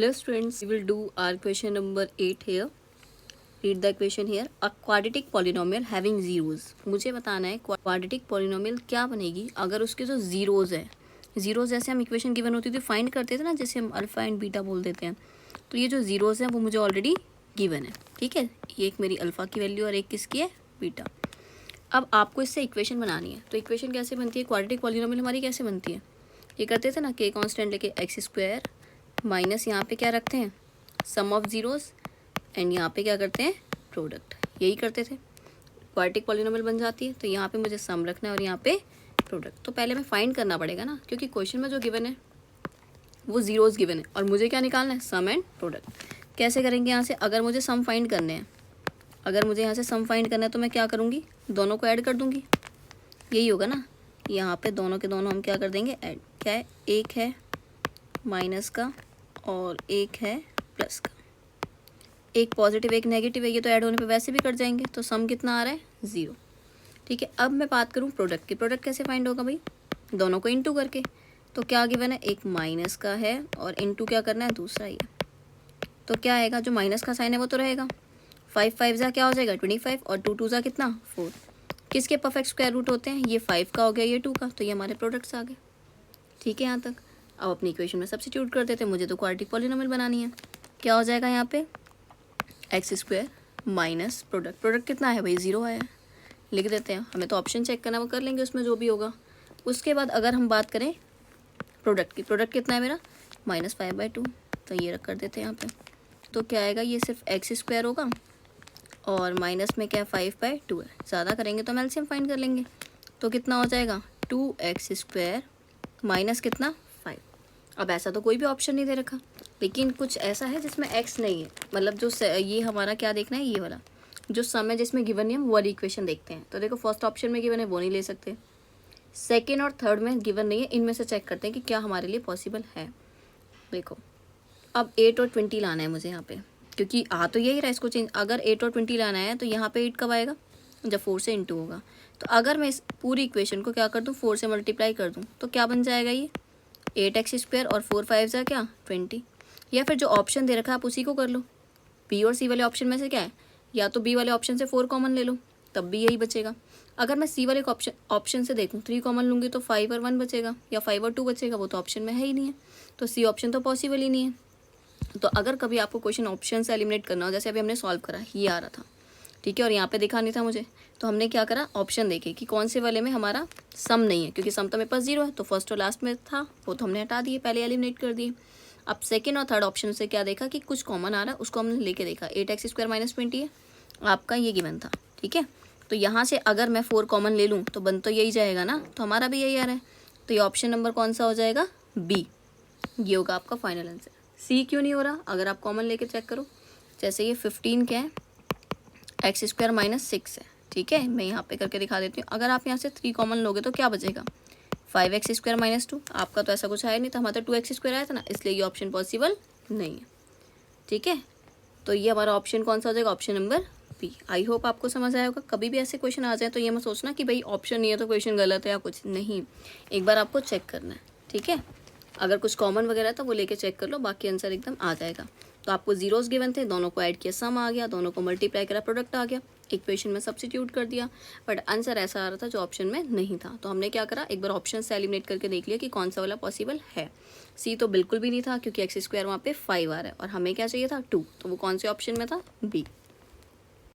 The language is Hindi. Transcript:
Hello students, we will do our question number 8 here. Read the question here. A quadratic polynomial having zeros. मुझे बताना है quadratic polynomial क्या बनेगी अगर उसके जो zeros है. zeros जैसे हम इक्वेशन गिवन होती थी फाइंड करते थे ना, जैसे हम अल्फा एंड बीटा बोल देते हैं, तो ये जो zeros हैं वो मुझे ऑलरेडी गिवन है. ठीक है, ये एक मेरी अल्फा की वैल्यू और एक किसकी है, बीटा. अब आपको इससे इक्वेशन बनानी है. तो इक्वेशन कैसे बनती है, क्वाड्रेटिक पॉलिनोमियल हमारी कैसे बनती है, ये करते थे ना, के कांस्टेंट लेके एक्स स्क्वायर माइनस यहाँ पे क्या रखते हैं, सम ऑफ जीरोस, एंड यहाँ पे क्या करते हैं, प्रोडक्ट. यही करते थे, क्वाड्रेटिक पॉलिनोमियल बन जाती है. तो यहाँ पे मुझे सम रखना है और यहाँ पे प्रोडक्ट. तो पहले मैं फाइंड करना पड़ेगा ना, क्योंकि क्वेश्चन में जो गिवन है वो जीरोस गिवन है और मुझे क्या निकालना है, सम एंड प्रोडक्ट. कैसे करेंगे यहाँ से, अगर मुझे सम फाइंड करने हैं, अगर मुझे यहाँ से सम फाइंड करना है तो मैं क्या करूँगी, दोनों को ऐड कर दूँगी. यही होगा ना, यहाँ पे दोनों के दोनों हम क्या कर देंगे, ऐड. क्या है, एक है माइनस का और एक है प्लस का, एक पॉजिटिव एक नेगेटिव है, ये तो ऐड होने पे वैसे भी कट जाएंगे. तो सम कितना आ रहा है, 0. ठीक है, अब मैं बात करूँ प्रोडक्ट की. प्रोडक्ट कैसे फाइंड होगा भाई, दोनों को इनटू करके. तो क्या गिवन है, एक माइनस का है और इनटू क्या करना है, दूसरा ही है. तो क्या आएगा, जो माइनस का साइन है वो तो रहेगा. 5 5 जा क्या हो जाएगा, 25, और 2 2 जा कितना, 4. किसके परफेक्ट स्क्वायर रूट होते हैं, ये 5 का हो गया, ये 2 का, तो ये हमारे प्रोडक्ट्स आ गए. ठीक है यहाँ तक. अब अपनी इक्वेशन में सब्स्टिट्यूट कर देते हैं, मुझे तो क्वाड्रेटिक पॉलिनोमियल बनानी है. क्या हो जाएगा यहाँ पे, x square minus product. Product कितना है भाई, 0 आया है, लिख देते हैं. हमें तो ऑप्शन चेक करना, वो कर लेंगे उसमें जो भी होगा. उसके बाद अगर हम बात करें प्रोडक्ट की, प्रोडक्ट कितना है मेरा, -5/2. तो ये रख कर देते हैं यहाँ पे. तो क्या आएगा, ये सिर्फ एक्स स्क्वायर होगा और माइनस में क्या 5/2 है. ज़्यादा करेंगे तो हम एलसीएम फाइंड कर लेंगे. तो कितना हो जाएगा, 2x स्क्वायर माइनस कितना, 5. अब ऐसा तो कोई भी ऑप्शन नहीं दे रखा, लेकिन कुछ ऐसा है जिसमें x नहीं है, मतलब जो ये हमारा क्या देखना है, ये वाला जो सम है जिसमें गिवन नहीं है वो वाली इक्वेशन देखते हैं. तो देखो फर्स्ट ऑप्शन में गिवन है वो नहीं ले सकते, सेकेंड और थर्ड में गिवन नहीं है, इनमें से चेक करते हैं कि क्या हमारे लिए पॉसिबल है. देखो अब 8 और 20 लाना है मुझे यहाँ पे, क्योंकि आ तो यही रहा, इसको चेंज. अगर 8 और 20 लाना है तो यहाँ पे 8 कब आएगा, जब 4 से इंटू होगा. तो अगर मैं इस पूरी इक्वेशन को क्या कर दूँ, 4 से मल्टीप्लाई कर दूँ, तो क्या बन जाएगा, ये 8x स्क्वायर और 4 5 जा क्या 20. या फिर जो ऑप्शन दे रखा है आप उसी को कर लो. बी और सी वाले ऑप्शन में से क्या है, या तो बी वाले ऑप्शन से 4 कॉमन ले लो, तब भी यही बचेगा. अगर मैं सी वाले ऑप्शन से देखूँ 3 कॉमन लूँगी तो 5 और 1 बचेगा, या 5 और 2 बचेगा, वो तो ऑप्शन में है ही नहीं है. तो सी ऑप्शन तो पॉसिबल ही नहीं है. तो अगर कभी आपको क्वेश्चन ऑप्शन से एलिमिनेट करना हो, जैसे अभी हमने सॉल्व करा, ये आ रहा था, ठीक है, और यहाँ पे दिखा नहीं था मुझे, तो हमने क्या करा, ऑप्शन देखे कि कौन से वाले में हमारा सम नहीं है, क्योंकि सम तो मेरे पास 0 है, तो फर्स्ट और लास्ट में था, वो तो हमने हटा दिए, पहले एलिमिनेट कर दिए. अब सेकेंड और थर्ड ऑप्शन से क्या देखा कि कुछ कॉमन आ रहा है, उसको हमने लेके देखा. 8x स्क्वायर माइनस 20 है आपका, ये गिवन था. ठीक है, तो यहाँ से अगर मैं 4 कॉमन ले लूँ तो बन तो यही जाएगा ना, तो हमारा भी यही आ रहा है. तो ये ऑप्शन नंबर कौन सा हो जाएगा, बी. ये होगा आपका फाइनल आंसर. सी क्यों नहीं हो रहा, अगर आप कॉमन लेके चेक करो, जैसे ये 15 क्या है, एक्स स्क्वायर माइनस 6 है. ठीक है, मैं यहाँ पे करके दिखा देती हूँ. अगर आप यहाँ से 3 कॉमन लोगे तो क्या बचेगा, 5x स्क्वायर माइनस 2. आपका तो ऐसा कुछ आया नहीं था, हमारा तो 2x स्क्वायर आया था ना, इसलिए ये ऑप्शन पॉसिबल नहीं है. ठीक है, तो ये हमारा ऑप्शन कौन सा हो जाएगा, option number B. I hope आपको समझ आया होगा. कभी भी ऐसे क्वेश्चन आ जाए तो ये मत सोचना कि भाई ऑप्शन नहीं है तो क्वेश्चन गलत है या कुछ नहीं, एक बार आपको चेक करना है. ठीक है, अगर कुछ कॉमन वगैरह है तो वो लेके चेक कर लो, बाकी आंसर एकदम आ जाएगा. तो आपको जीरोस गिवन थे, दोनों को ऐड किया, सम आ गया, दोनों को मल्टीप्लाई करा, प्रोडक्ट आ गया, इक्वेशन में सब्स्टिट्यूट कर दिया, बट आंसर ऐसा आ रहा था जो ऑप्शन में नहीं था. तो हमने क्या करा, एक बार ऑप्शन से एलिमिनेट करके देख लिया कि कौन सा वाला पॉसिबल है. सी तो बिल्कुल भी नहीं था, क्योंकि एक्स स्क्वायर वहाँ पे 5 आ रहा है और हमें क्या चाहिए था 2, तो वो कौन से ऑप्शन में था, बी.